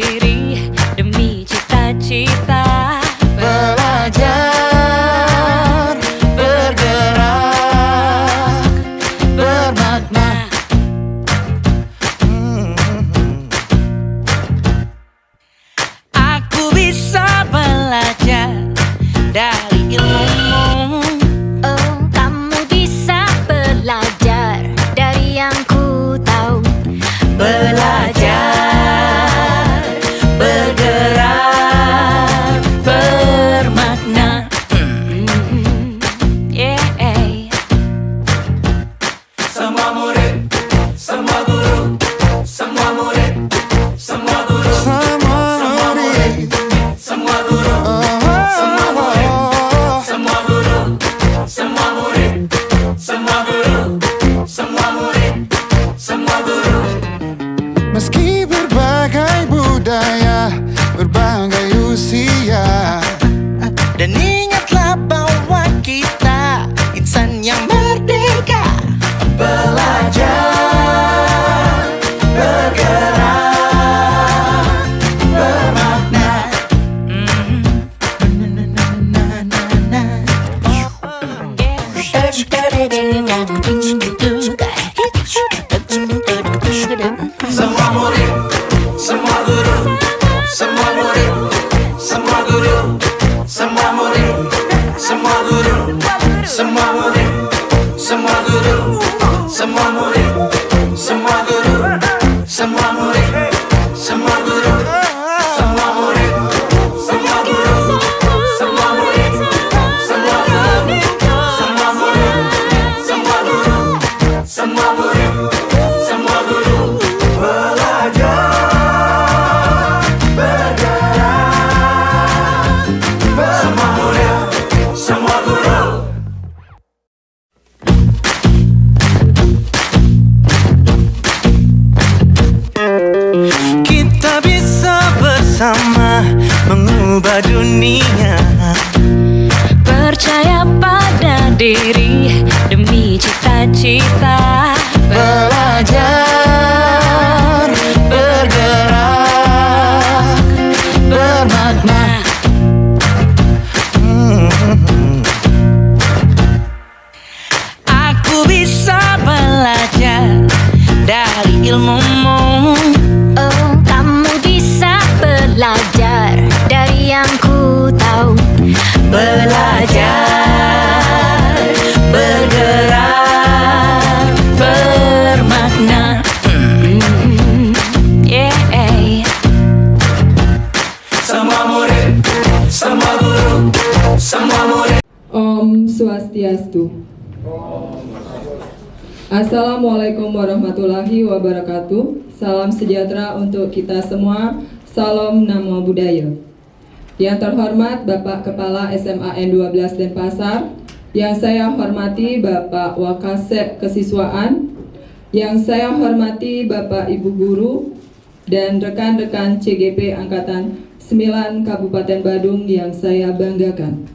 diri demi cita-cita. Belajar, bergerak, bermakna. Aku bisa belajar dari ilmumu. Oh, kamu bisa belajar dari yang ku tahu. Belajar, bergerak, bermakna. Yeah. Semua murid, semua guru, semua murid, semua guru, semua murid, semua guru, semua murid, semua guru, semua murid, semua guru, semua murid, semua guru. Meski berbagai budaya, berbagai usia, dan ingatlah bahwa kita insan yang merdeka. Belajar, bergerak, bermakna. Semua murid, semua guru, semua murid, semua guru, semua murid, semua guru, semua murid, semua guru, semua murid, semua guru, semua murid, semua guru, semua murid, semua guru, semua murid, semua guru, semua murid, semua guru, semua murid, semua guru. Belajar, bergerak, semua murid, semua guru. Kita bisa bersama mengubah dunia. Percaya pada diri demi cita-cita. Belajar, bergerak, bermakna. Aku bisa belajar dari ilmumu. Oh, kamu bisa belajar dari yang ku tahu. Belajar, bergerak, bermakna. Yeah. Semua murid, semua guru, semua murid. Om Swastiastu. Assalamualaikum warahmatullahi wabarakatuh. Salam sejahtera untuk kita semua. Salam Namo Buddhaya. Yang terhormat Bapak Kepala SMAN 12 Denpasar, yang saya hormati Bapak Wakasek Kesiswaan, yang saya hormati Bapak Ibu Guru, dan rekan-rekan CGP Angkatan 9 Kabupaten Badung yang saya banggakan.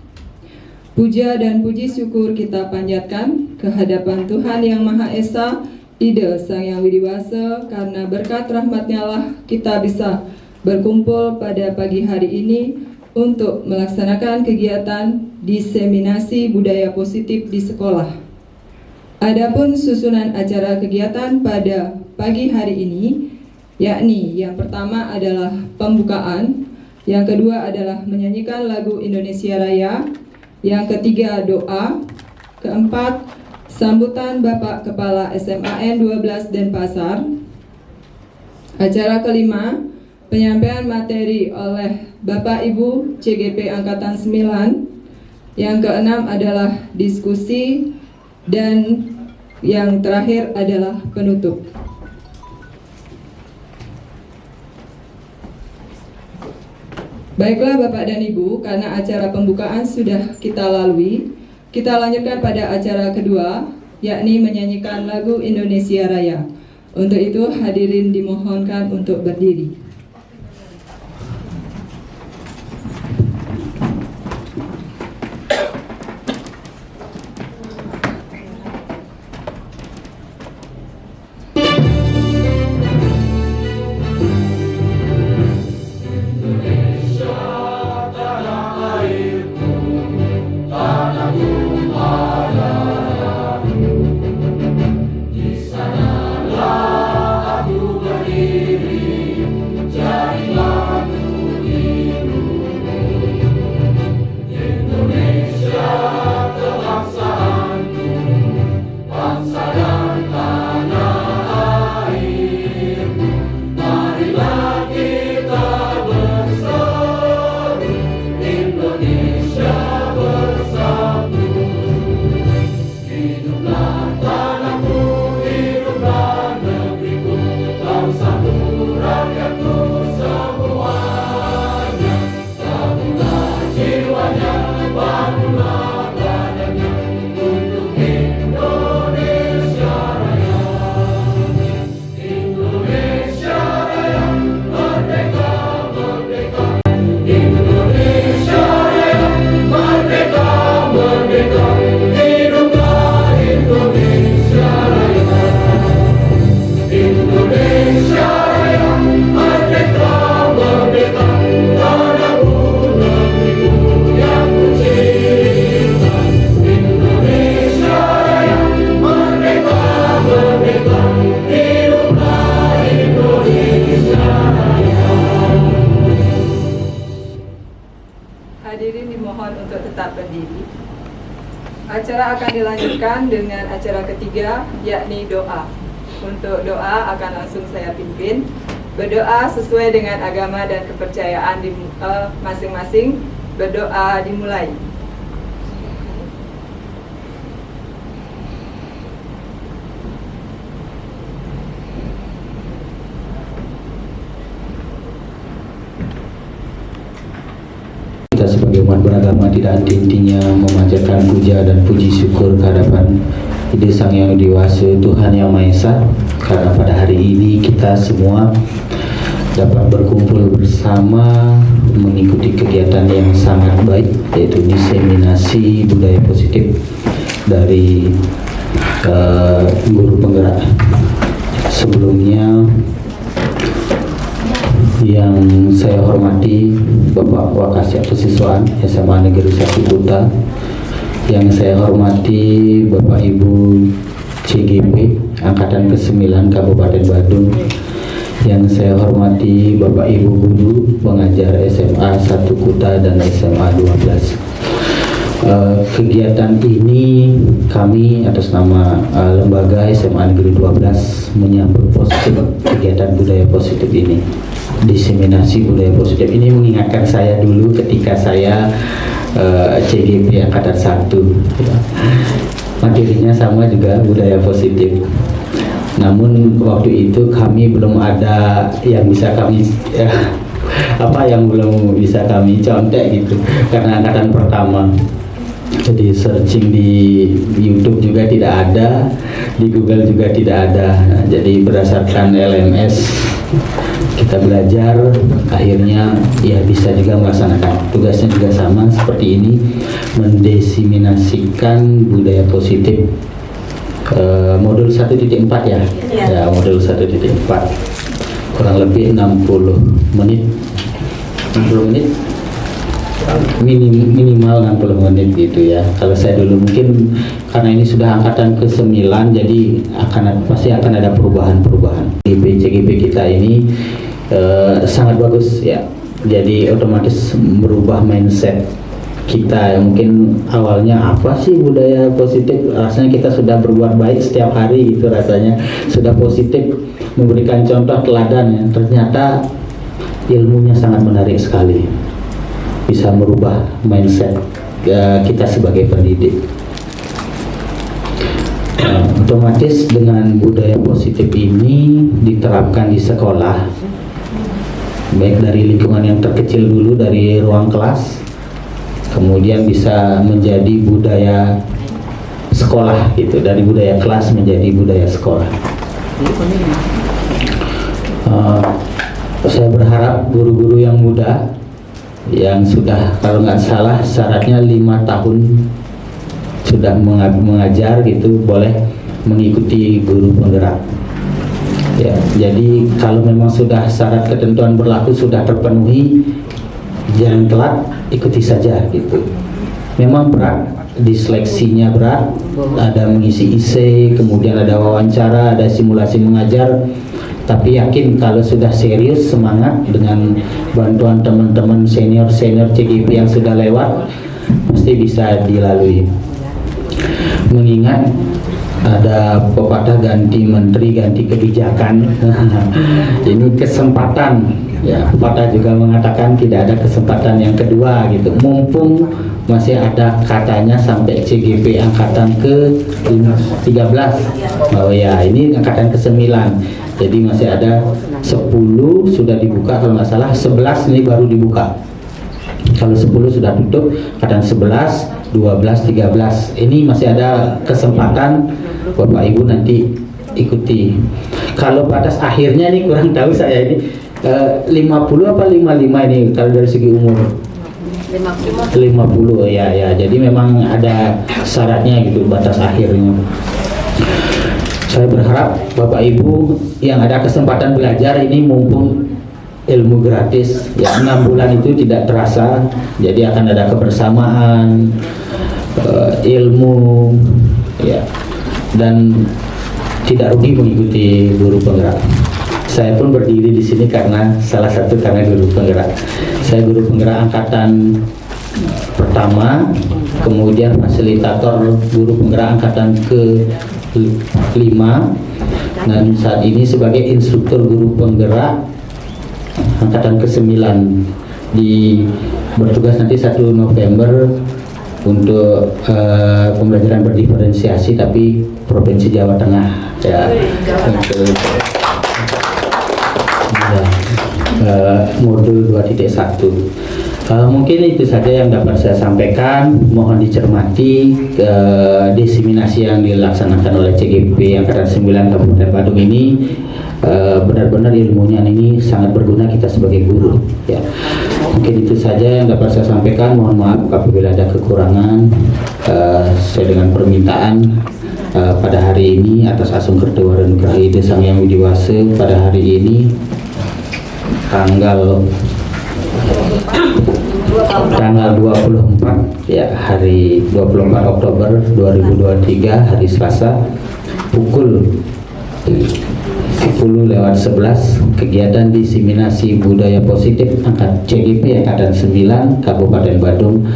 Puja dan puji syukur kita panjatkan kehadapan Tuhan Yang Maha Esa, Ida Sang Yang Widiwasa, karena berkat rahmat-Nya lah kita bisa berkumpul pada pagi hari ini untuk melaksanakan kegiatan diseminasi budaya positif di sekolah. Adapun susunan acara kegiatan pada pagi hari ini, yakni yang pertama adalah pembukaan, yang kedua adalah menyanyikan lagu Indonesia Raya, yang ketiga doa, keempat sambutan Bapak Kepala SMAN 12 Denpasar, acara kelima penyampaian materi oleh Bapak Ibu CGP Angkatan 9, yang keenam adalah diskusi, dan yang terakhir adalah penutup. Baiklah Bapak dan Ibu, karena acara pembukaan sudah kita lalui, kita lanjutkan pada acara kedua, yakni menyanyikan lagu Indonesia Raya. Untuk itu hadirin dimohonkan untuk berdiri. dimohon untuk tetap berdiri. Acara akan dilanjutkan dengan acara ketiga, yakni doa. Untuk doa akan langsung saya pimpin. Berdoa sesuai dengan agama dan kepercayaan masing-masing. Berdoa dimulai. Kita sebagai umat beragama tidak henti-hentinya memanjatkan puja dan puji syukur kehadapan Ide Sang Yang Diwasa Tuhan Yang Maha Esa, karena pada hari ini kita semua dapat berkumpul bersama mengikuti kegiatan yang sangat baik, yaitu diseminasi budaya positif dari guru penggerak. Sebelumnya yang saya hormati Bapak Wakasek Kesiswaan SMA Negeri 1 Kuta, yang saya hormati Bapak Ibu CGP Angkatan ke-9 Kabupaten Badung, yang saya hormati Bapak Ibu guru pengajar SMA 1 Kuta dan SMA 12. Kegiatan ini kami atas nama lembaga SMA Negeri 12 menyambut positif kegiatan budaya positif ini. Diseminasi budaya positif ini mengingatkan saya dulu ketika saya CGP Angkatan 1, materinya sama juga budaya positif. Namun waktu itu kami belum ada yang bisa kami belum bisa kami contek gitu, karena angkatan pertama. Jadi searching di YouTube juga tidak ada, di Google juga tidak ada. Nah, jadi berdasarkan LMS kita belajar, akhirnya ya bisa juga melaksanakan tugasnya juga sama seperti ini, mendeseminasikan budaya positif. Modul 1.4 ya? Ya, modul 1.4 kurang lebih 60 menit 60 menit minimal 60 menit gitu ya. Kalau saya dulu mungkin karena ini sudah angkatan ke-9, jadi pasti akan ada perubahan-perubahan. CGP kita ini sangat bagus ya, jadi otomatis merubah mindset kita. Mungkin awalnya apa sih budaya positif, rasanya kita sudah berbuat baik setiap hari gitu, rasanya sudah positif, memberikan contoh teladan ya. Ternyata ilmunya sangat menarik sekali, bisa merubah mindset kita sebagai pendidik. Otomatis dengan budaya positif ini diterapkan di sekolah, baik dari lingkungan yang terkecil dulu, dari ruang kelas, kemudian bisa menjadi budaya sekolah gitu, dari budaya kelas menjadi budaya sekolah. Saya berharap guru-guru yang muda yang sudah, kalau nggak salah syaratnya 5 tahun sudah mengajar gitu, boleh mengikuti guru penggerak ya. Jadi kalau memang sudah syarat ketentuan berlaku sudah terpenuhi, jangan telat, ikuti saja gitu. Memang berat, diseleksinya berat, ada mengisi IC, kemudian ada wawancara, ada simulasi mengajar. Tapi yakin kalau sudah serius, semangat, dengan bantuan teman-teman senior-senior CGP yang sudah lewat, pasti bisa dilalui. Mengingat ada pepatah ganti menteri, ganti kebijakan. Ini kesempatan ya. Pepatah juga mengatakan tidak ada kesempatan yang kedua gitu. Mumpung masih ada katanya sampai CGP angkatan ke-13. Oh ya, ini angkatan ke-9. Jadi masih ada 10 sudah dibuka, kalau nggak salah 11 ini baru dibuka. Kalau 10 sudah tutup, angkatan 11, 12, 13. Ini masih ada kesempatan Bapak Ibu nanti ikuti. Kalau batas akhirnya ini kurang tahu saya ini 50 apa 55 ini kalau dari segi umur. 50 ya. Jadi memang ada syaratnya gitu, batas akhirnya. Saya berharap Bapak Ibu yang ada kesempatan belajar ini, mumpung ilmu gratis ya, 6 bulan itu tidak terasa, jadi akan ada kebersamaan, ilmu ya, dan tidak rugi mengikuti guru penggerak. Saya pun berdiri di sini karena salah satu karena guru penggerak. Saya guru penggerak angkatan pertama, kemudian fasilitator guru penggerak angkatan ke-5, dan saat ini sebagai instruktur guru penggerak angkatan ke-9 bertugas nanti 1 November untuk pembelajaran berdiferensiasi tapi Provinsi Jawa Tengah ya, untuk modul 2.1. Mungkin itu saja yang dapat saya sampaikan. Mohon dicermati diseminasi yang dilaksanakan oleh CGP Angkatan 9 Kabupaten Badung ini benar-benar ilmunya ini sangat berguna kita sebagai guru ya. Mungkin itu saja yang dapat saya sampaikan. Mohon maaf apabila ada kekurangan sesuai dengan permintaan pada hari ini atas Asung Kertewara Nugraha Sang Yang Widiwasa pada hari ini tanggal 24 ya, hari 24 Oktober 2023 hari Selasa pukul 10:11 kegiatan diseminasi budaya positif angkat CGP Angkatan 9 Kabupaten Badung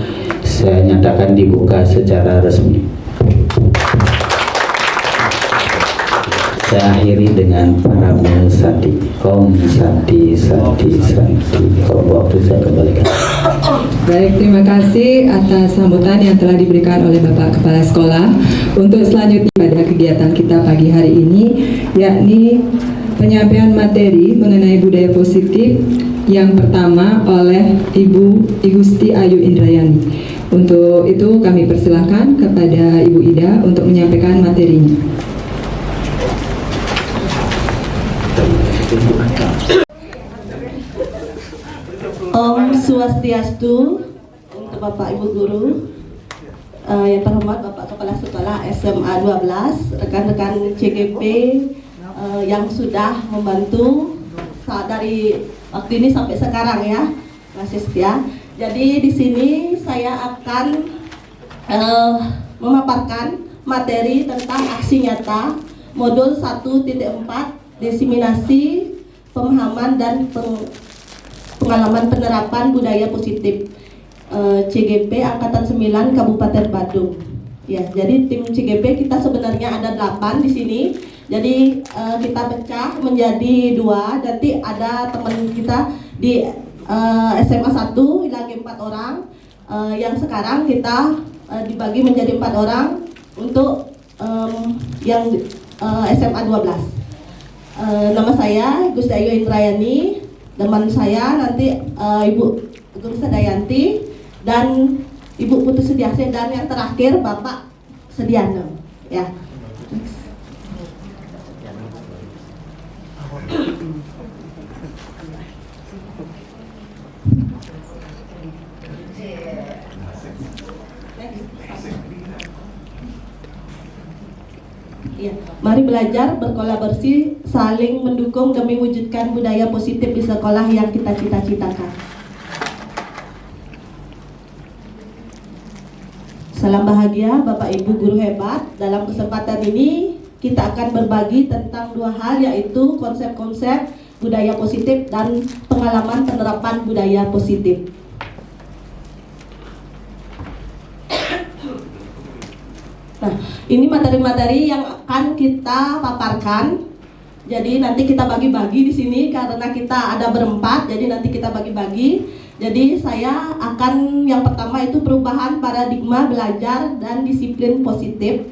saya nyatakan dibuka secara resmi. Saya akhiri dengan Parame Santi. Om Santi Santi Santi. Waktu saya kembalikan. Baik, terima kasih atas sambutan yang telah diberikan oleh Bapak Kepala Sekolah. Untuk selanjutnya pada kegiatan kita pagi hari ini, yakni penyampaian materi mengenai budaya positif yang pertama oleh Ibu Igusti Ayu Indrayani. Untuk itu kami persilahkan kepada Ibu Ida untuk menyampaikan materinya. Om Swastiastu untuk Bapak Ibu Guru, yang terhormat Bapak Kepala Sekolah SMA 12, rekan-rekan CGP yang sudah membantu dari waktu ini sampai sekarang ya, masih setia. Jadi di sini saya akan memaparkan materi tentang aksi nyata modul 1.4 diseminasi pemahaman dan pengalaman penerapan budaya positif CGP Angkatan 9 Kabupaten Badung. Ya, jadi tim CGP kita sebenarnya ada 8 di sini. Jadi kita pecah menjadi 2. Nanti ada teman kita di SMA 1 lagi 4 orang. Yang sekarang kita dibagi menjadi 4 orang untuk yang SMA 12. Nama saya Gusti Ayu Indrayani, teman saya nanti Ibu Guru Sadayanti dan Ibu Putu Sudiase, dan yang terakhir Bapak Sediano ya. Ya, mari belajar, berkolaborasi, saling mendukung demi wujudkan budaya positif di sekolah yang kita cita-citakan. Salam bahagia Bapak Ibu Guru hebat. Dalam kesempatan ini kita akan berbagi tentang 2 hal, yaitu konsep-konsep budaya positif dan pengalaman penerapan budaya positif. Nah, ini materi-materi yang akan kita paparkan. Jadi nanti kita bagi-bagi di sini karena kita ada berempat. Jadi nanti kita bagi-bagi. Jadi saya akan yang pertama itu perubahan paradigma belajar dan disiplin positif.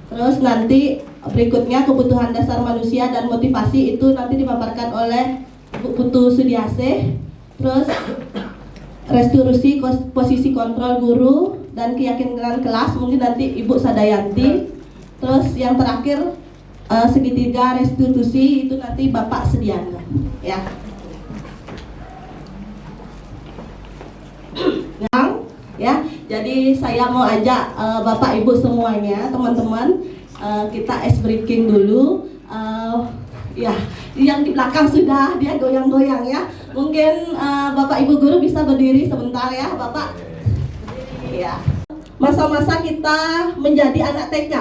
Terus nanti berikutnya kebutuhan dasar manusia dan motivasi, itu nanti dipaparkan oleh Bu Putu Sudiase. Terus restitusi posisi kontrol guru dan keyakinan kelas mungkin nanti Ibu Sadayanti. Terus yang terakhir segitiga restitusi itu nanti Bapak Sediano ya. Ya, jadi saya mau ajak Bapak Ibu semuanya, teman-teman, kita ice breaking dulu. Ya, yang di belakang sudah dia goyang-goyang ya. Mungkin Bapak Ibu Guru bisa berdiri sebentar ya, Bapak. Ya. Masa-masa kita menjadi anak TK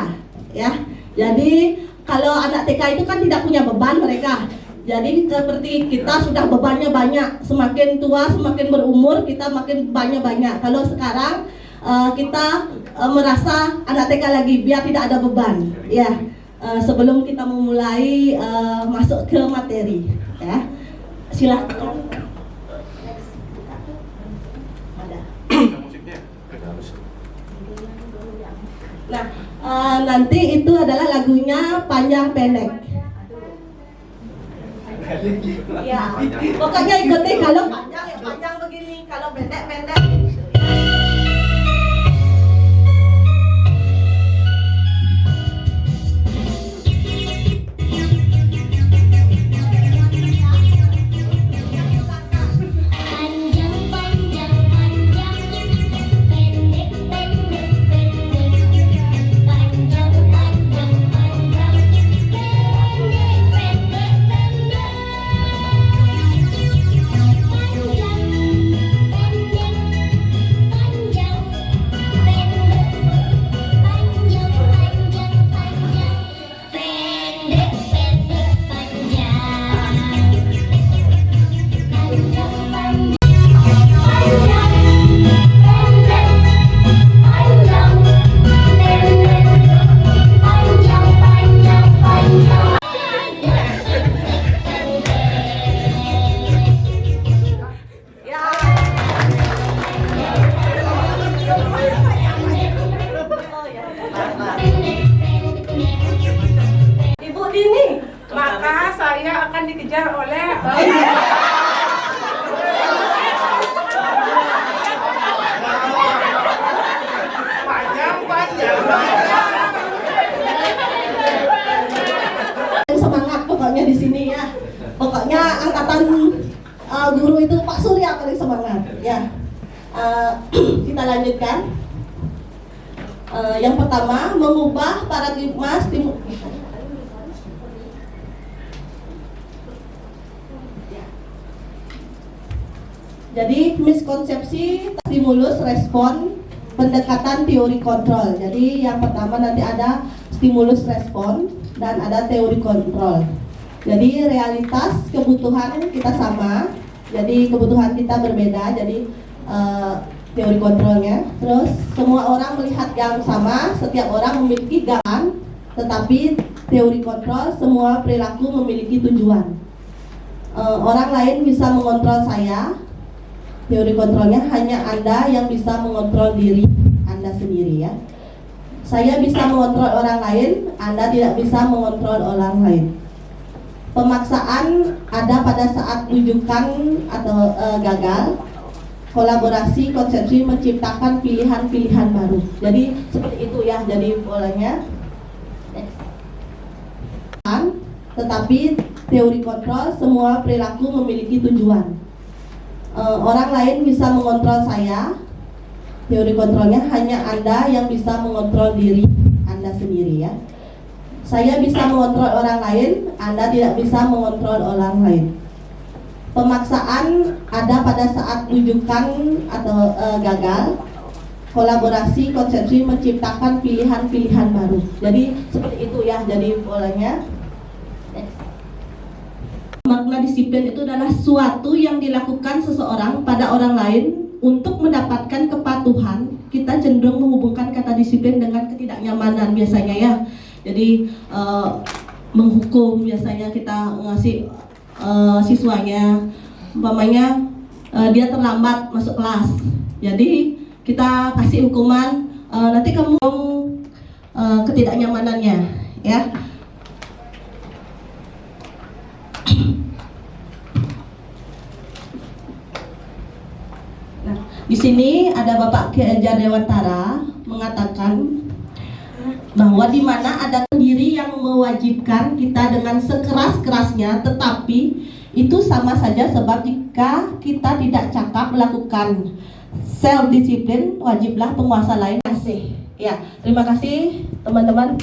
ya. Jadi kalau anak TK itu kan tidak punya beban mereka. Jadi seperti kita sudah bebannya banyak, semakin tua semakin berumur kita makin banyak. Kalau sekarang kita merasa anak TK lagi biar tidak ada beban. Ya, sebelum kita memulai masuk ke materi, ya silakan. Nah, nanti itu adalah lagunya panjang pendek. Ya, pokoknya ikuti, kalau panjang ya panjang begini, kalau pendek pendek. Ibu Dini, maka saya akan dikejar oleh semangat pokoknya di sini ya. Pokoknya angkatan guru itu Pak Surya paling semangat ya. Kita lanjutkan. Yang pertama, mengubah paradigma Jadi miskonsepsi stimulus respon pendekatan teori kontrol. Jadi yang pertama nanti ada stimulus respon dan ada teori kontrol. Jadi realitas kebutuhan kita sama, jadi kebutuhan kita berbeda. Jadi teori kontrolnya. Terus semua orang melihat yang sama, setiap orang memiliki gambaran, tetapi teori kontrol semua perilaku memiliki tujuan. Orang lain bisa mengontrol saya. Teori kontrolnya hanya Anda yang bisa mengontrol diri Anda sendiri ya. Saya bisa mengontrol orang lain, Anda tidak bisa mengontrol orang lain. Pemaksaan ada pada saat rujukan atau gagal. Kolaborasi konsepsi menciptakan pilihan-pilihan baru. Jadi seperti itu ya. Jadi bolanya. Tetapi teori kontrol semua perilaku memiliki tujuan. Orang lain bisa mengontrol saya. Teori kontrolnya hanya Anda yang bisa mengontrol diri Anda sendiri ya. Saya bisa mengontrol orang lain, Anda tidak bisa mengontrol orang lain. Pemaksaan ada pada saat rujukan atau gagal. Kolaborasi konsepsi menciptakan pilihan-pilihan baru. Jadi seperti itu ya. Jadi bolanya. Makna disiplin itu adalah suatu yang dilakukan seseorang pada orang lain untuk mendapatkan kepatuhan. Kita cenderung menghubungkan kata disiplin dengan ketidaknyamanan biasanya ya. Jadi menghukum biasanya kita ngasih siswanya, umpamanya dia terlambat masuk kelas. Jadi kita kasih hukuman, nanti kamu ketidaknyamanannya ya. Di sini ada Bapak Ki Hajar Dewantara mengatakan bahwa di mana ada diri yang mewajibkan kita dengan sekeras-kerasnya, tetapi itu sama saja sebab jika kita tidak cakap melakukan self disiplin, wajiblah penguasa lain. Terima kasih. Ya, terima kasih teman-teman.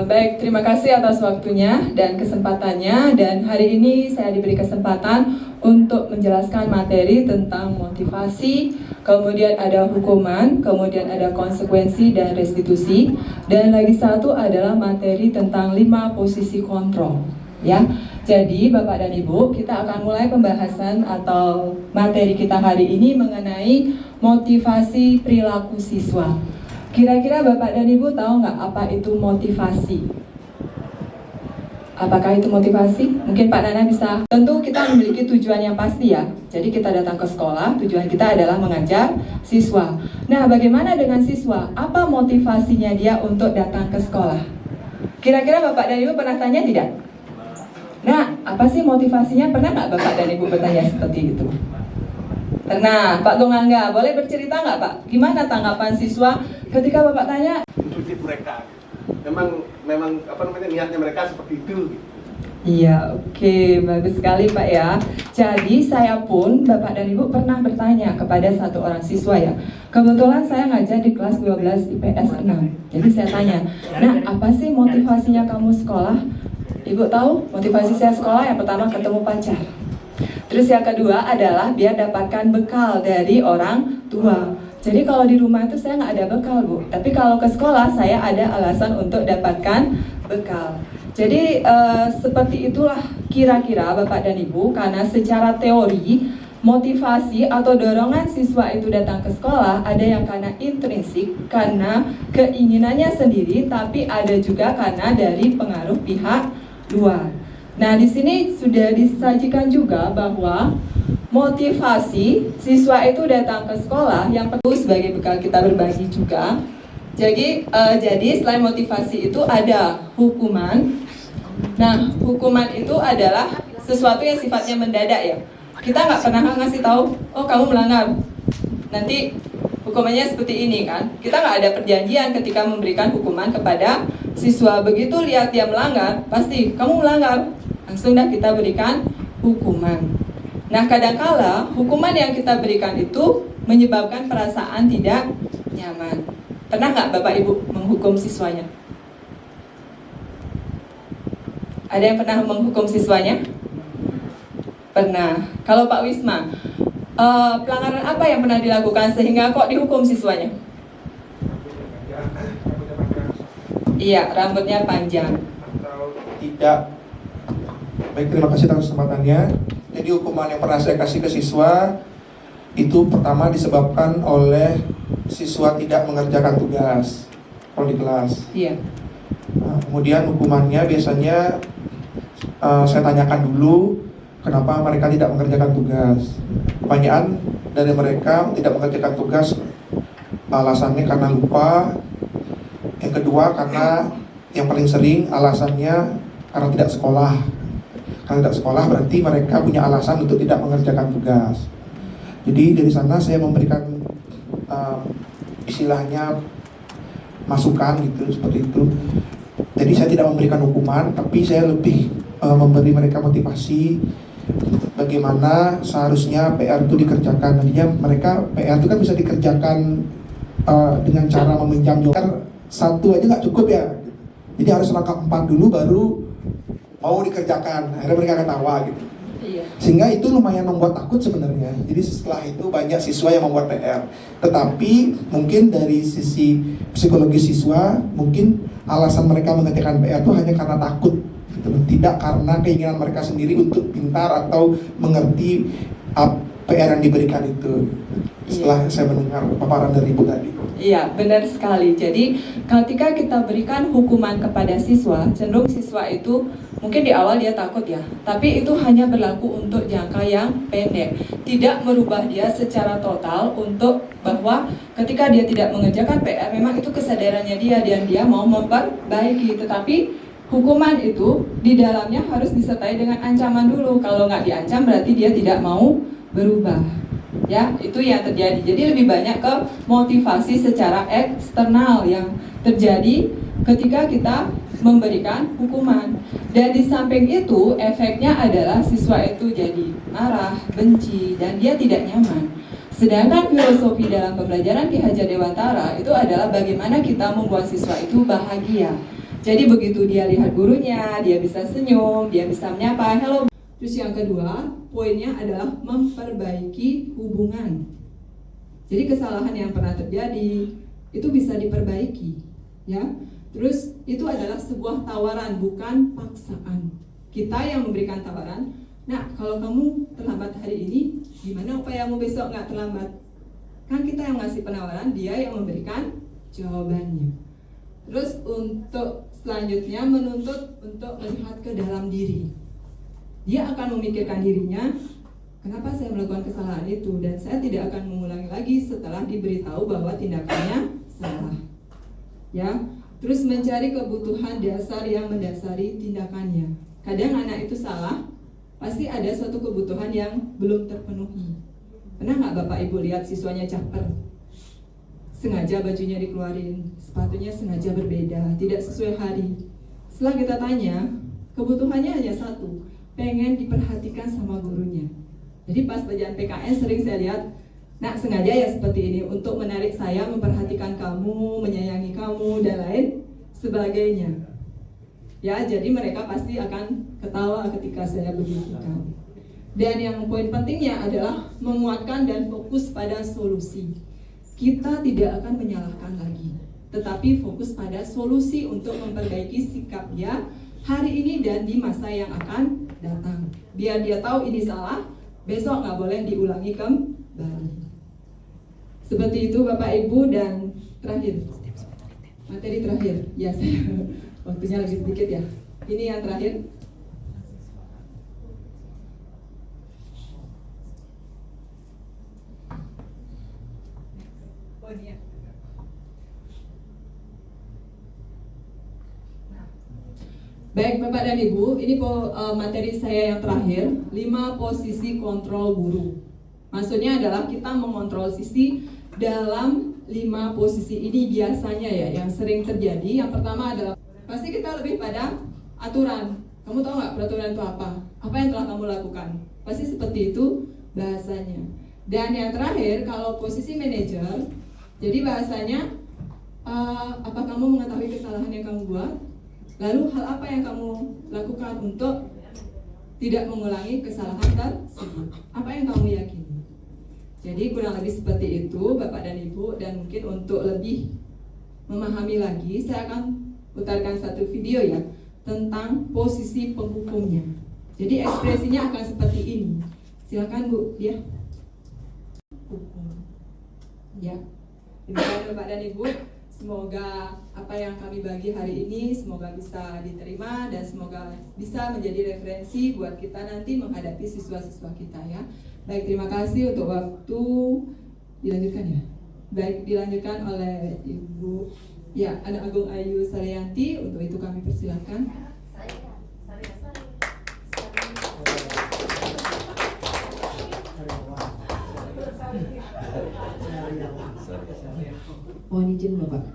Baik, terima kasih atas waktunya dan kesempatannya. Dan hari ini saya diberi kesempatan untuk menjelaskan materi tentang motivasi, kemudian ada hukuman, kemudian ada konsekuensi dan restitusi. Dan lagi satu adalah materi tentang 5 posisi kontrol. Ya, jadi Bapak dan Ibu, kita akan mulai pembahasan atau materi kita hari ini mengenai motivasi perilaku siswa. Kira-kira Bapak dan Ibu tahu nggak apa itu motivasi? Apakah itu motivasi? Mungkin Pak Nana bisa. Tentu kita memiliki tujuan yang pasti ya. Jadi kita datang ke sekolah, tujuan kita adalah mengajar siswa. Nah, bagaimana dengan siswa? Apa motivasinya dia untuk datang ke sekolah? Kira-kira Bapak dan Ibu pernah tanya tidak? Nah, apa sih motivasinya? Pernah nggak Bapak dan Ibu bertanya seperti itu? Nah, Pak Tungangga, boleh bercerita nggak Pak? Gimana tanggapan siswa ketika Bapak tanya? Intuitif mereka, memang apa namanya niatnya mereka seperti itu. Iya, oke, bagus sekali Pak ya. Jadi saya pun Bapak dan Ibu pernah bertanya kepada satu orang siswa ya. Kebetulan saya ngajar di kelas 12 IPS 6. Jadi saya tanya, nah apa sih motivasinya kamu sekolah? Ibu tahu motivasi saya sekolah yang pertama ketemu pacar. Terus yang kedua adalah biar dapatkan bekal dari orang tua. Jadi kalau di rumah itu saya nggak ada bekal Bu, tapi kalau ke sekolah saya ada alasan untuk dapatkan bekal. Jadi seperti itulah kira-kira Bapak dan Ibu, karena secara teori motivasi atau dorongan siswa itu datang ke sekolah ada yang karena intrinsik, karena keinginannya sendiri, tapi ada juga karena dari pengaruh pihak luar. Nah, di sini sudah disajikan juga bahwa motivasi siswa itu datang ke sekolah yang perlu sebagai bekal kita berbagi juga. Jadi selain motivasi itu ada hukuman. Nah, hukuman itu adalah sesuatu yang sifatnya mendadak ya. Kita nggak pernah ngasih tahu, oh kamu melanggar, nanti hukumannya seperti ini kan. Kita nggak ada perjanjian ketika memberikan hukuman kepada siswa. Begitu lihat dia melanggar, pasti kamu melanggar, langsung dah kita berikan hukuman. Nah, kadangkala hukuman yang kita berikan itu menyebabkan perasaan tidak nyaman. Pernah nggak Bapak Ibu menghukum siswanya? Ada yang pernah menghukum siswanya? Pernah. Kalau Pak Wisma, pelanggaran apa yang pernah dilakukan sehingga kok dihukum siswanya? Iya, rambutnya panjang. Atau tidak. Baik, terima kasih atas kesempatannya. Jadi hukuman yang pernah saya kasih ke siswa itu pertama disebabkan oleh siswa tidak mengerjakan tugas kalau di kelas. Iya. Nah, kemudian hukumannya biasanya saya tanyakan dulu kenapa mereka tidak mengerjakan tugas. Kebanyakan dari mereka tidak mengerjakan tugas alasannya karena lupa. Yang kedua karena yang paling sering alasannya karena tidak sekolah. Karena tidak sekolah berarti mereka punya alasan untuk tidak mengerjakan tugas. Jadi dari sana saya memberikan istilahnya masukan gitu, seperti itu. Jadi saya tidak memberikan hukuman, tapi saya lebih memberi mereka motivasi bagaimana seharusnya PR itu dikerjakan. Nantinya mereka PR itu kan bisa dikerjakan dengan cara meminjam joker. Satu aja nggak cukup ya. Jadi harus langkah 4 dulu baru mau dikerjakan. Akhirnya mereka ketawa gitu. Iya. Sehingga itu lumayan membuat takut sebenarnya. Jadi setelah itu banyak siswa yang membuat PR. Tetapi mungkin dari sisi psikologi siswa, mungkin alasan mereka mengerjakan PR itu hanya karena takut gitu. Tidak karena keinginan mereka sendiri untuk pintar atau mengerti PR yang diberikan itu. Setelah saya mendengar paparan dari Ibu tadi. Iya, benar sekali. Jadi ketika kita berikan hukuman kepada siswa, cenderung siswa itu mungkin di awal dia takut ya, tapi itu hanya berlaku untuk jangka yang pendek, tidak merubah dia secara total untuk bahwa ketika dia tidak mengerjakan PR, memang itu kesadarannya dia dan dia mau memperbaiki. Tetapi hukuman itu di dalamnya harus disertai dengan ancaman dulu. Kalau nggak diancam berarti dia tidak mau berubah. Ya, itu yang terjadi. Jadi lebih banyak ke motivasi secara eksternal yang terjadi ketika kita memberikan hukuman. Dan di samping itu, efeknya adalah siswa itu jadi marah, benci, dan dia tidak nyaman. Sedangkan filosofi dalam pembelajaran Ki Hajar Dewantara itu adalah bagaimana kita membuat siswa itu bahagia. Jadi begitu dia lihat gurunya, dia bisa senyum, dia bisa menyapa, hello. Terus yang kedua, poinnya adalah memperbaiki hubungan. Jadi kesalahan yang pernah terjadi itu bisa diperbaiki, ya. Terus itu adalah sebuah tawaran, bukan paksaan. Kita yang memberikan tawaran. Nah, kalau kamu terlambat hari ini, gimana upayamu besok nggak terlambat? Kan kita yang ngasih penawaran, dia yang memberikan jawabannya. Terus untuk selanjutnya menuntut untuk melihat ke dalam diri. Dia akan memikirkan dirinya, kenapa saya melakukan kesalahan itu, dan saya tidak akan mengulangi lagi setelah diberitahu bahwa tindakannya salah. Ya, terus mencari kebutuhan dasar yang mendasari tindakannya. Kadang anak itu salah, pasti ada suatu kebutuhan yang belum terpenuhi. Pernah nggak Bapak Ibu lihat siswanya caper? Sengaja bajunya dikeluarin, sepatunya sengaja berbeda, tidak sesuai hari. Setelah kita tanya, kebutuhannya hanya satu, pengen diperhatikan sama gurunya. Jadi pas pelajaran PKS sering saya lihat, nak sengaja ya seperti ini untuk menarik saya, memperhatikan kamu, menyayangi kamu, dan lain sebagainya. Ya, jadi mereka pasti akan ketawa ketika saya begitukan. Dan yang poin pentingnya adalah menguatkan dan fokus pada solusi. Kita tidak akan menyalahkan lagi, tetapi fokus pada solusi untuk memperbaiki sikap dia hari ini dan di masa yang akan datang. Biar dia tahu ini salah, besok nggak boleh diulangi kembali. Seperti itu Bapak Ibu, dan terakhir, materi terakhir. Ya, saya waktunya lagi sedikit ya. Ini yang terakhir. Baik Bapak dan Ibu, ini materi saya yang terakhir, 5 posisi kontrol guru. Maksudnya adalah kita mengontrol sisi dalam 5 posisi ini biasanya ya, yang sering terjadi. Yang pertama adalah, pasti kita lebih pada aturan. Kamu tahu nggak peraturan itu apa? Apa yang telah kamu lakukan? Pasti seperti itu bahasanya. Dan yang terakhir, kalau posisi manajer, jadi bahasanya, apa kamu mengetahui kesalahan yang kamu buat? Lalu hal apa yang kamu lakukan untuk tidak mengulangi kesalahan tersebut? Apa yang kamu yakini? Jadi kurang lebih seperti itu Bapak dan Ibu, dan mungkin untuk lebih memahami lagi, saya akan putarkan satu video ya tentang posisi penghukumnya. Jadi ekspresinya akan seperti ini. Silakan Bu, ya. Hukum. Ya. Demikian Bapak dan Ibu. Semoga apa yang kami bagi hari ini semoga bisa diterima dan semoga bisa menjadi referensi buat kita nanti menghadapi siswa-siswa kita ya. Baik, terima kasih untuk waktu. Dilanjutkan ya. Baik, dilanjutkan oleh Ibu ya, Anak Agung Ayu Saryanti. Untuk itu kami persilakan. Mohon izin Bapak,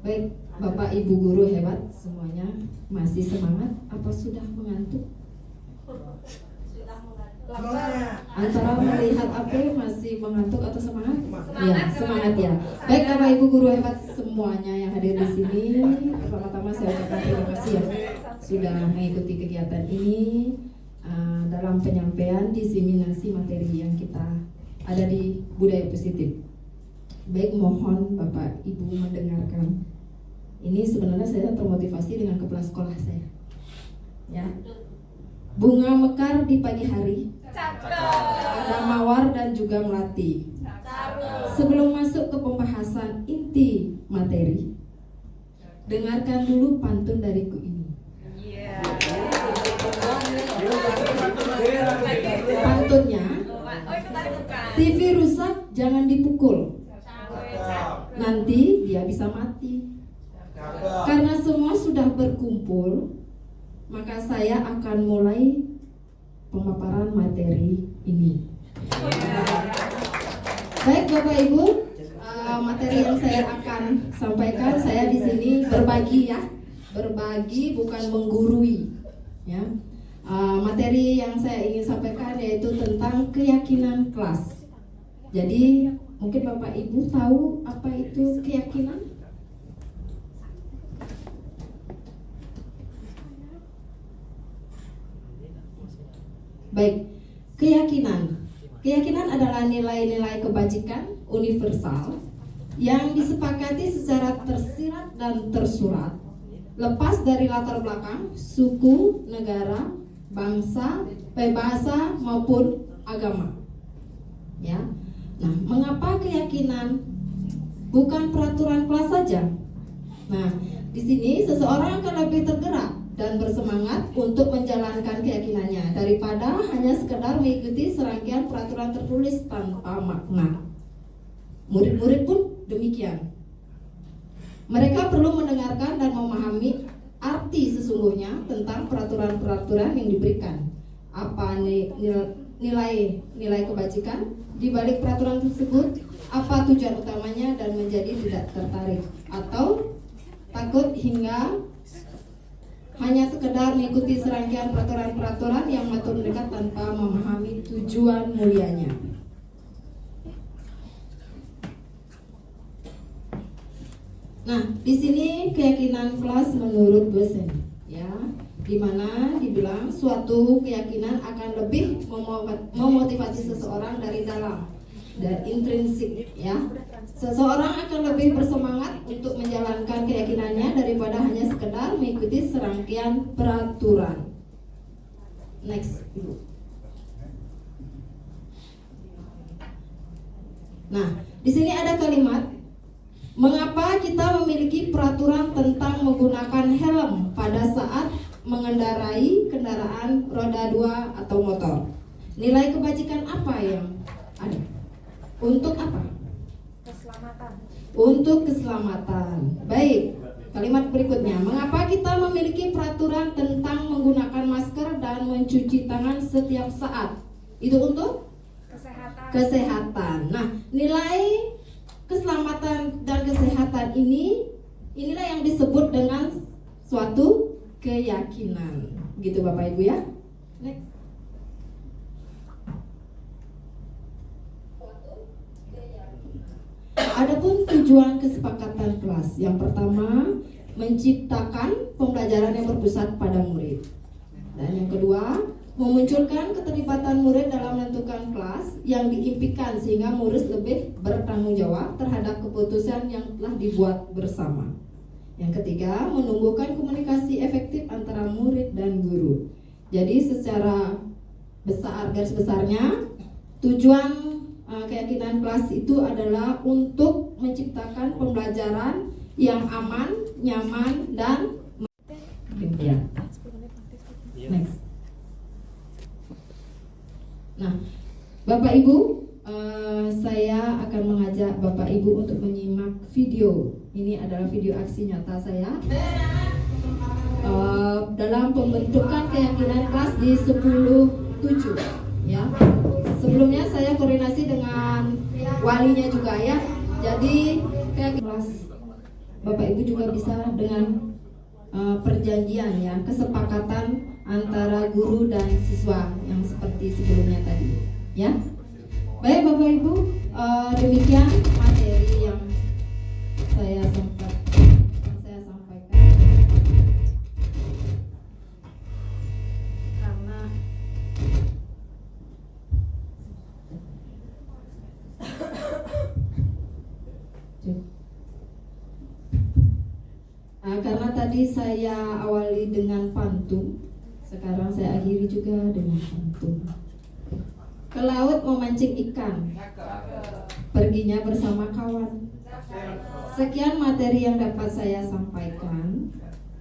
baik Bapak Ibu guru hebat semuanya, masih semangat apa sudah mengantuk? Antara melihat apa masih mengantuk atau semangat? Ya, semangat ya. Baik Bapak Ibu guru hebat semuanya yang hadir di sini, pertama-tama saya ucapkan terima kasih ya sudah mengikuti kegiatan ini dalam penyampaian diseminasi materi yang kita ada di budaya positif. Baik, mohon Bapak Ibu mendengarkan. Ini sebenarnya saya termotivasi dengan kepala sekolah saya. Ya. Bunga mekar di pagi hari. Ada mawar dan juga melati. Sebelum masuk ke pembahasan inti materi, dengarkan dulu pantun dariku ini. Pantunnya, TV rusak jangan dipukul, nanti dia bisa mati. Karena semua sudah berkumpul, maka saya akan mulai pemaparan materi ini. Baik Bapak Ibu, materi yang saya akan sampaikan, saya di sini berbagi ya, berbagi bukan menggurui ya. Materi yang saya ingin sampaikan yaitu tentang keyakinan kelas. Jadi mungkin Bapak Ibu tahu apa itu keyakinan? Baik, keyakinan. Keyakinan adalah nilai-nilai kebajikan universal yang disepakati secara tersirat dan tersurat, lepas dari latar belakang, suku, negara, bangsa, bahasa maupun agama. Ya. Nah, mengapa keyakinan bukan peraturan kelas saja? Nah, di sini seseorang akan lebih tergerak dan bersemangat untuk menjalankan keyakinannya daripada hanya sekedar mengikuti serangkaian peraturan tertulis tanpa makna. Murid-murid pun demikian. Mereka perlu mendengarkan dan memahami arti sesungguhnya tentang peraturan-peraturan yang diberikan. Apa nilai kebajikan di balik peraturan tersebut? Apa tujuan utamanya, dan menjadi tidak tertarik atau takut hingga hanya sekedar mengikuti serangkaian peraturan-peraturan yang matur dekat tanpa memahami tujuan mulianya. Nah, di sini keyakinan kelas menurut dosen, ya, di mana dibilang suatu keyakinan akan lebih memotivasi seseorang dari dalam dan intrinsik, ya. Seseorang akan lebih bersemangat untuk menjalankan keyakinannya daripada hanya sekedar mengikuti serangkaian peraturan. Next, Ibu. Nah, di sini ada kalimat, mengapa kita memiliki peraturan tentang menggunakan helm pada saat mengendarai kendaraan roda 2 atau motor? Nilai kebajikan apa yang ada? Untuk apa? Keselamatan. Untuk keselamatan. Baik, kalimat berikutnya, mengapa kita memiliki peraturan tentang menggunakan masker dan mencuci tangan setiap saat? Itu untuk kesehatan. Nah, nilai keselamatan dan kesehatan inilah yang disebut dengan suatu keyakinan. Gitu Bapak Ibu, ya. Next. Adapun tujuan kesepakatan kelas, yang pertama menciptakan pembelajaran yang berpusat pada murid, dan yang kedua memunculkan keterlibatan murid dalam menentukan kelas yang diimpikan sehingga murid lebih bertanggung jawab terhadap keputusan yang telah dibuat bersama. Yang ketiga, menumbuhkan komunikasi efektif antara murid dan guru. Jadi secara garis besarnya tujuan keyakinan kelas itu adalah untuk menciptakan pembelajaran yang aman, nyaman, dan next. Nah, Bapak Ibu, saya akan mengajak Bapak Ibu untuk menyimak video. Ini adalah video aksi nyata saya dalam pembentukan keyakinan kelas di 10/7, ya. Sebelumnya saya koordinasi dengan walinya juga, ya. Jadi keyakinan kelas Bapak Ibu juga bisa dengan perjanjian, ya, kesepakatan antara guru dan siswa yang seperti sebelumnya tadi, ya. Baik Bapak Ibu, demikian materi yang saya sampaikan. Karena tadi saya awali dengan pantun, sekarang saya akhiri juga dengan pantun. Ke laut memancing ikan, perginya bersama kawan. Sekian materi yang dapat saya sampaikan.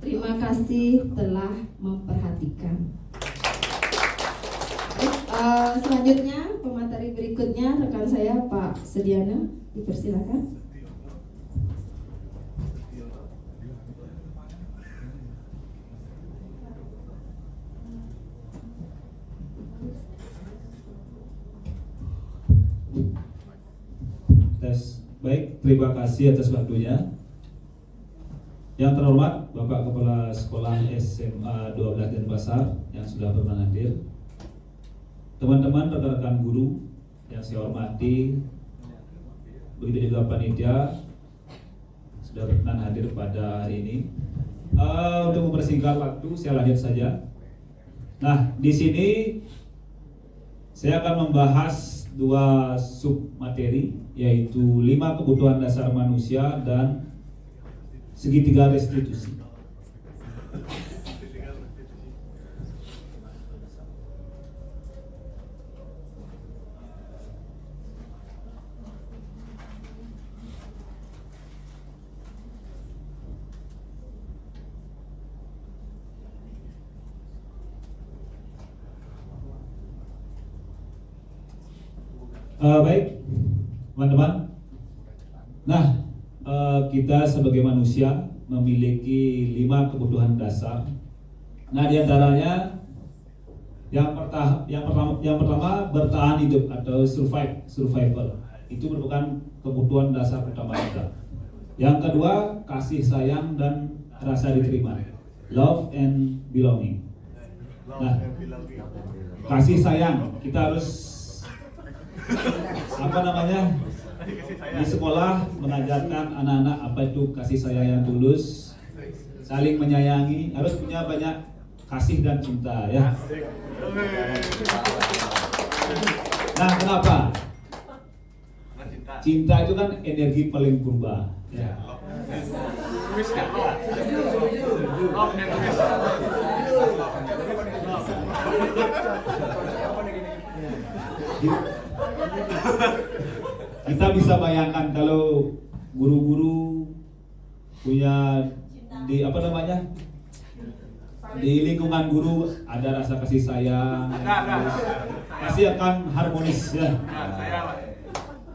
Terima kasih telah memperhatikan. Selanjutnya pemateri berikutnya rekan saya Pak Sediana, dipersilakan. Baik, terima kasih atas waktunya. Yang terhormat Bapak Kepala Sekolah SMA 12 Denpasar yang sudah berkenan hadir, teman-teman rekan-rekan guru yang saya hormati, begitu juga panitia sudah berkenan hadir pada hari ini. Untuk mempersingkat waktu, saya lanjut saja. Nah, di sini Saya akan membahas dua sub materi, yaitu 5 kebutuhan dasar manusia dan segitiga restitusi. Baik, teman-teman. Nah, kita sebagai manusia memiliki 5 kebutuhan dasar. Nah, diantaranya yang pertama bertahan hidup atau survival. Itu merupakan kebutuhan dasar utama kita. Yang kedua, kasih sayang dan rasa diterima, love and belonging. Nah, kasih sayang kita harus di sekolah mengajarkan anak-anak apa itu kasih sayang yang tulus, saling menyayangi, harus punya banyak kasih dan cinta, ya. Nah, kenapa? Cinta itu kan energi paling purba, ya. Kita bisa bayangkan kalau guru-guru punya di lingkungan guru ada rasa kasih sayang, pasti akan harmonis, ya.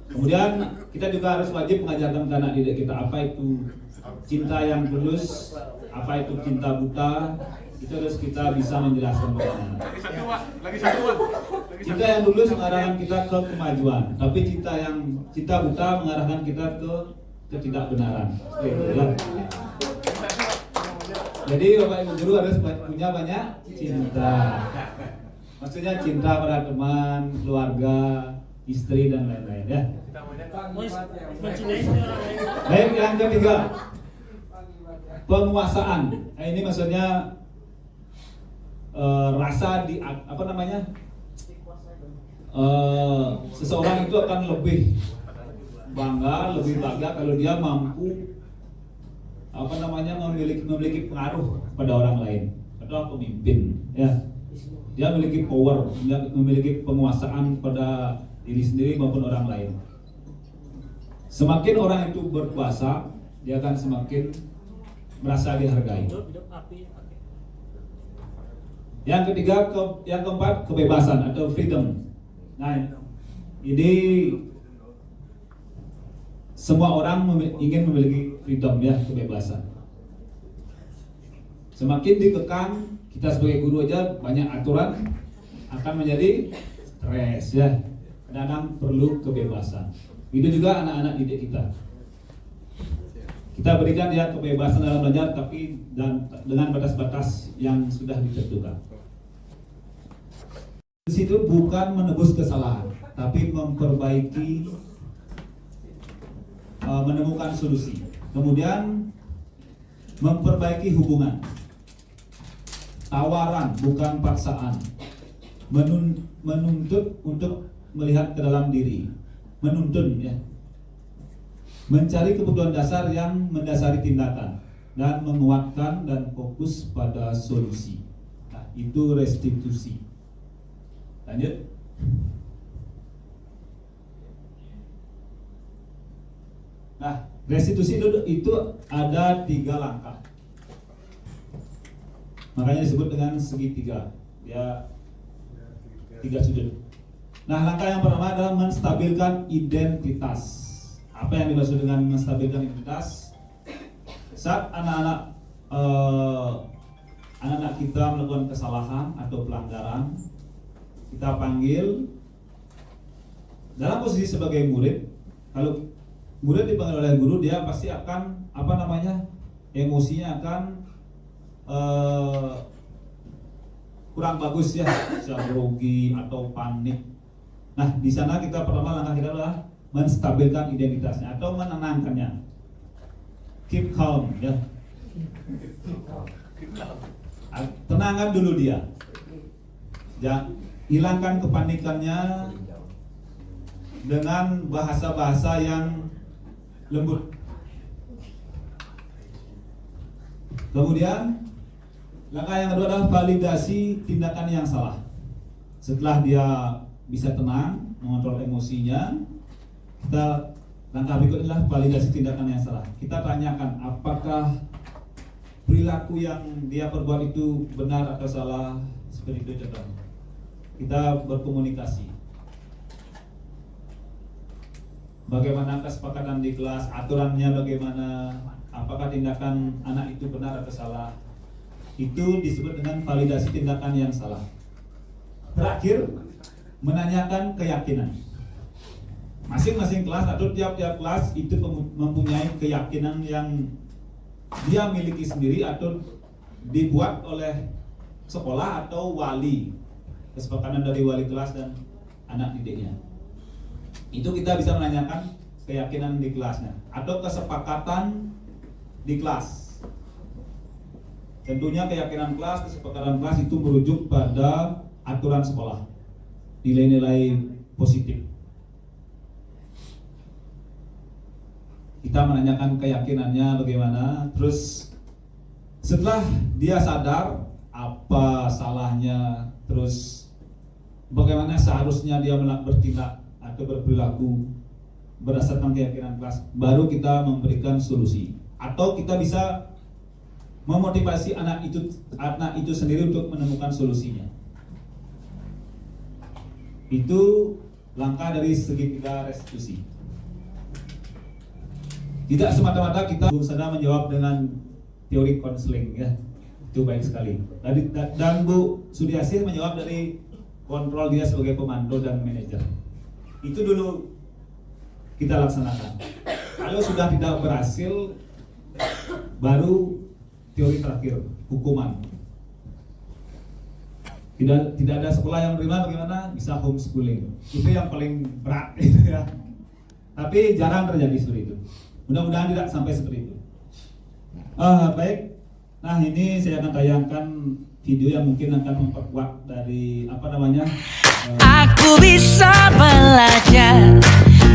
Kemudian kita juga harus wajib mengajarkan ke anak didik kita apa itu cinta yang tulus, apa itu cinta buta. Itu harus kita bisa menjelaskan kepada anak. Cinta yang tulus mengarahkan kita ke kemajuan, tapi cinta buta mengarahkan kita ke ketidakbenaran. Ya. Jadi Bapak Ibu guru harus punya banyak cinta. Maksudnya cinta pada teman, keluarga, istri dan lain-lain, ya. Baik, yang ketiga, penguasaan. Nah, ini maksudnya rasa seseorang itu akan lebih bangga, lebih bangga kalau dia mampu memiliki pengaruh pada orang lain atau pemimpin, ya. Dia memiliki power, dia memiliki penguasaan pada diri sendiri maupun orang lain. Semakin orang itu berkuasa, dia akan semakin merasa dihargai. Yang ketiga, yang keempat, kebebasan atau freedom. Nah, ini semua orang ingin memiliki freedom, ya, kebebasan. Semakin dikekang, kita sebagai guru aja banyak aturan akan menjadi stres, ya. Dan perlu kebebasan. Itu juga anak-anak didik kita. Kita berikan dia kebebasan dalam belajar, tapi dengan batas-batas yang sudah ditentukan. Di situ bukan menebus kesalahan, tapi memperbaiki, menemukan solusi. Kemudian memperbaiki hubungan. Tawaran bukan paksaan. Menuntut untuk melihat ke dalam diri. Menuntun, ya. Mencari kebutuhan dasar yang mendasari tindakan dan menguatkan dan fokus pada solusi. Nah, itu restitusi. Lanjut. Nah, restitusi itu ada 3 langkah. Makanya disebut dengan segitiga, ya, 3 sudut. Nah, langkah yang pertama adalah menstabilkan identitas. Apa yang dimaksud dengan menstabilkan identitas? Saat anak-anak kita melakukan kesalahan atau pelanggaran, kita panggil dalam posisi sebagai murid. Kalau murid dipanggil oleh guru, dia pasti akan emosinya akan kurang bagus, ya, bisa grogi atau panik. Nah, di sana kita pertama langkah kita adalah menstabilkan identitasnya atau menenangkannya. Keep calm, ya. Tenangkan dulu dia. hilangkan kepanikannya dengan bahasa-bahasa yang lembut. Kemudian langkah yang kedua adalah validasi tindakan yang salah. Setelah dia bisa tenang, mengontrol emosinya, langkah berikutnya adalah validasi tindakan yang salah. Kita tanyakan apakah perilaku yang dia perbuat itu benar atau salah, seperti itu contoh. Kita berkomunikasi. Bagaimana kesepakatan di kelas, aturannya bagaimana, apakah tindakan anak itu benar atau salah. Itu disebut dengan validasi tindakan yang salah. Terakhir, menanyakan keyakinan. Masing-masing kelas atau tiap-tiap kelas itu mempunyai keyakinan yang dia miliki sendiri atau dibuat oleh sekolah atau wali, kesepakatan dari wali kelas dan anak didiknya. Itu kita bisa menanyakan keyakinan di kelasnya atau kesepakatan di kelas. Tentunya keyakinan kelas, kesepakatan kelas itu merujuk pada aturan sekolah, nilai-nilai positif. Kita menanyakan keyakinannya bagaimana, terus setelah dia sadar apa salahnya, terus bagaimana seharusnya dia bertindak atau berperilaku berdasarkan keyakinan kelas, baru kita memberikan solusi. Atau kita bisa memotivasi anak itu sendiri untuk menemukan solusinya. Itu langkah dari segitiga restitusi. Tidak semata-mata kita sedang menjawab dengan teori konseling, ya, itu baik sekali. Dan Bu Sudiasih menjawab dari kontrol dia sebagai pemandu dan manajer. Itu dulu kita laksanakan. Kalau sudah tidak berhasil, baru teori terakhir, hukuman. Tidak ada sekolah yang menerima, bagaimana? Bisa homeschooling. Itu yang paling berat, gitu ya. Tapi jarang terjadi seperti itu. Mudah-mudahan tidak sampai seperti itu. Baik. Nah, ini saya akan tayangkan video yang mungkin akan memperkuat dari Aku bisa belajar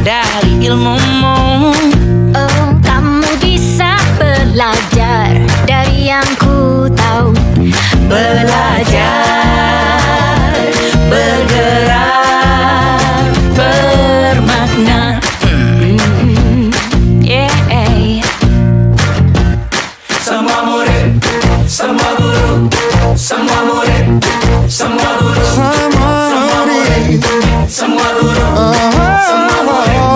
dari ilmumu. Oh, kamu bisa belajar dari yang ku tahu. Belajar, bergerak, bermakna. Semua murid, semua guru, semua murid, semua guru, semua murid, semua guru, semua murid,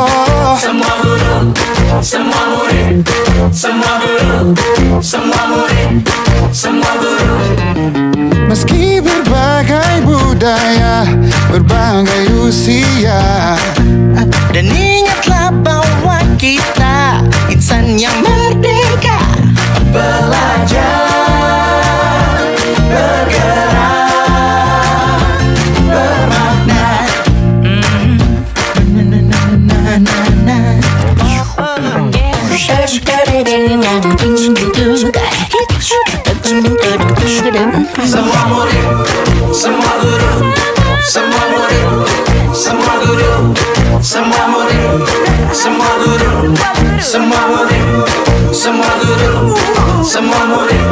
semua guru, semua murid, semua guru, semua murid, semua guru. Meski berbagai budaya, berbagai usia, dan ingatlah bahwa kita insan yang merdeka. Belajar, bergerak, bermakna. Semua murid, semua guru, semua murid, semua guru, semua murid, semua guru, semua murid, semua guru, semua murid,